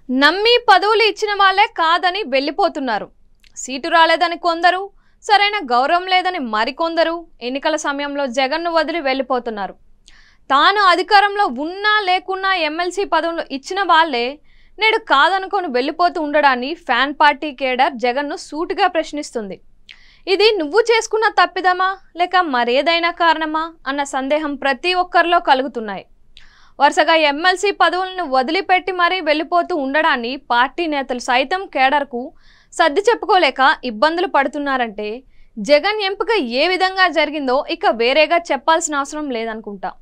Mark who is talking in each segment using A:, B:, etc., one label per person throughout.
A: నమ్మి పదవులు ఇచ్చిన వాళ్ళే కాదని వెళ్ళిపోతున్నారు. సీటు రాలేదని కొందరు, సరైన గౌరవం లేదని మరికొందరు ఎన్నికల సమయంలో జగన్ను వదిలి వెళ్ళిపోతున్నారు. తాను అధికారంలో ఉన్నా లేకున్నా ఎమ్మెల్సీ పదవులు ఇచ్చిన వాళ్ళే నేడు కాదనుకొని వెళ్ళిపోతూ ఉండడాన్ని ఫ్యాన్ పార్టీ కేడర్ జగన్ను సూటిగా ప్రశ్నిస్తుంది. ఇది నువ్వు చేసుకున్న తప్పిదమా లేక మరేదైనా కారణమా అన్న సందేహం ప్రతి ఒక్కరిలో కలుగుతున్నాయి. వరుసగా ఎమ్మెల్సీ పదవులను వదిలిపెట్టి మరీ వెళ్ళిపోతూ ఉండడాన్ని పార్టీ నేతలు సైతం కేడర్కు సర్ది చెప్పుకోలేక ఇబ్బందులు పడుతున్నారంటే జగన్ ఎంపిక ఏ విధంగా జరిగిందో ఇక వేరేగా చెప్పాల్సిన అవసరం లేదనుకుంటా.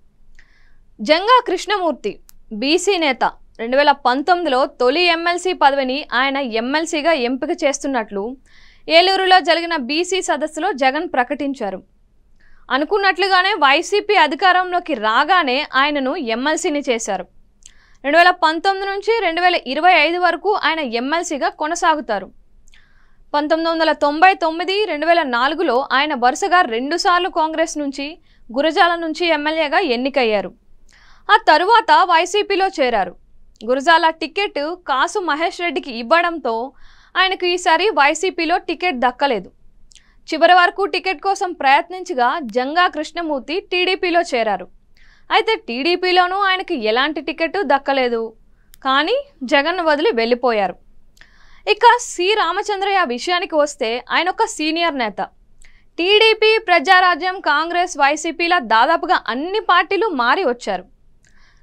A: జంగా కృష్ణమూర్తి బీసీ నేత 2019లో తొలి ఎమ్మెల్సీ పదవిని ఆయన ఎమ్మెల్సీగా ఎంపిక చేస్తున్నట్లు ఏలూరులో జరిగిన బీసీ సదస్సులో జగన్ ప్రకటించారు. అనుకున్నట్లుగానే వైసీపీ అధికారంలోకి రాగానే ఆయనను ఎమ్మెల్సీని చేశారు. 2019 నుంచి 2025 వరకు ఆయన ఎమ్మెల్సీగా కొనసాగుతారు. 1999, 2004లో ఆయన వరుసగా 2 సార్లు కాంగ్రెస్ నుంచి, గురజాల నుంచి ఎమ్మెల్యేగా ఎన్నికయ్యారు. ఆ తరువాత వైసీపీలో చేరారు. గురజాల టికెట్ కాసు మహేష్ రెడ్డికి ఇవ్వడంతో ఆయనకు ఈసారి వైసీపీలో టికెట్ దక్కలేదు. చివరి వరకు టికెట్ కోసం ప్రయత్నించగా జంగా కృష్ణమూర్తి టీడీపీలో చేరారు. అయితే టీడీపీలోనూ ఆయనకు ఎలాంటి టికెట్ దక్కలేదు. కానీ జగన్ వదిలి వెళ్ళిపోయారు. ఇక సి రామచంద్రయ్య విషయానికి వస్తే ఆయన ఒక సీనియర్ నేత. టీడీపీ, ప్రజారాజ్యం, కాంగ్రెస్, వైసీపీల దాదాపుగా అన్ని పార్టీలు మారి వచ్చారు.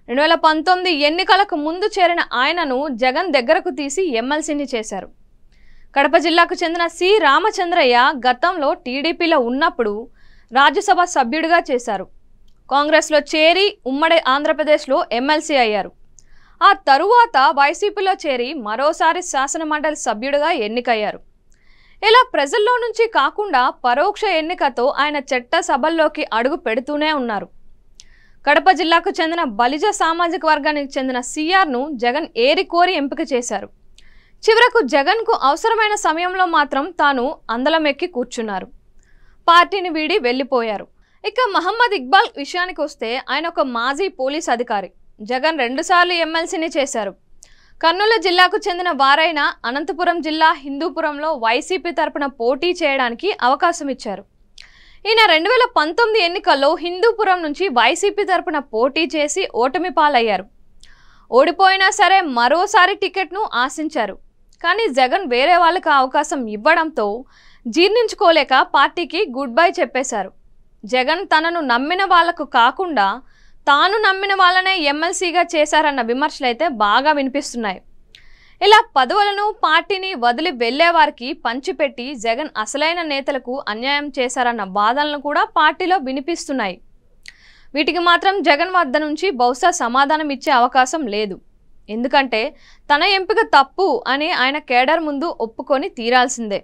A: 2019 ఎన్నికలకు ముందు చేరిన ఆయనను జగన్ దగ్గరకు తీసి ఎమ్మెల్సీని చేశారు. కడప జిల్లాకు చెందిన సి రామచంద్రయ్య గతంలో టీడీపీలో ఉన్నప్పుడు రాజ్యసభ సభ్యుడిగా చేశారు. కాంగ్రెస్లో చేరి ఉమ్మడి ఆంధ్రప్రదేశ్లో ఎమ్మెల్సీ అయ్యారు. ఆ తరువాత వైసీపీలో చేరి మరోసారి శాసనమండలి సభ్యుడిగా ఎన్నికయ్యారు. ఇలా ప్రజల్లో నుంచి కాకుండా పరోక్ష ఎన్నికతో ఆయన చట్టసభల్లోకి అడుగు పెడుతూనే ఉన్నారు. కడప జిల్లాకు చెందిన బలిజ సామాజిక వర్గానికి చెందిన సిఆర్ను జగన్ ఏరికోరి ఎంపిక చేశారు. చివరకు జగన్కు అవసరమైన సమయంలో మాత్రం తాను అందలం ఎక్కి కూర్చున్నారు. పార్టీని వీడి వెళ్ళిపోయారు. ఇక మహమ్మద్ ఇక్బాల్ విషయానికి వస్తే ఆయన ఒక మాజీ పోలీస్ అధికారి. జగన్ 2 సార్లు ఎమ్మెల్సీని చేశారు. కర్నూలు జిల్లాకు చెందిన వారైన అనంతపురం జిల్లా హిందూపురంలో వైసీపీ తరపున పోటీ చేయడానికి అవకాశం ఇచ్చారు. ఈయన 2019 ఎన్నికల్లో హిందూపురం నుంచి వైసీపీ తరపున పోటీ చేసి ఓటమి పాలయ్యారు. ఓడిపోయినా సరే మరోసారి టికెట్ను ఆశించారు. కానీ జగన్ వేరే వాళ్ళకి అవకాశం ఇవ్వడంతో జీర్ణించుకోలేక పార్టీకి గుడ్ బై చెప్పేశారు. జగన్ తనను నమ్మిన వాళ్లకు కాకుండా తాను నమ్మిన వాళ్ళనే ఎమ్మెల్సీగా చేశారన్న విమర్శలైతే బాగా వినిపిస్తున్నాయి. ఇలా పదవులను, పార్టీని వదిలి వెళ్లే వారికి పంచిపెట్టి జగన్ అసలైన నేతలకు అన్యాయం చేశారన్న వాదనలు కూడా పార్టీలో వినిపిస్తున్నాయి. వీటికి మాత్రం జగన్ వద్ద నుంచి బహుశా సమాధానం ఇచ్చే అవకాశం లేదు. ఎందుకంటే తన ఎంపిక తప్పు అని ఆయన కేడర్ ముందు ఒప్పుకొని తీరాల్సిందే.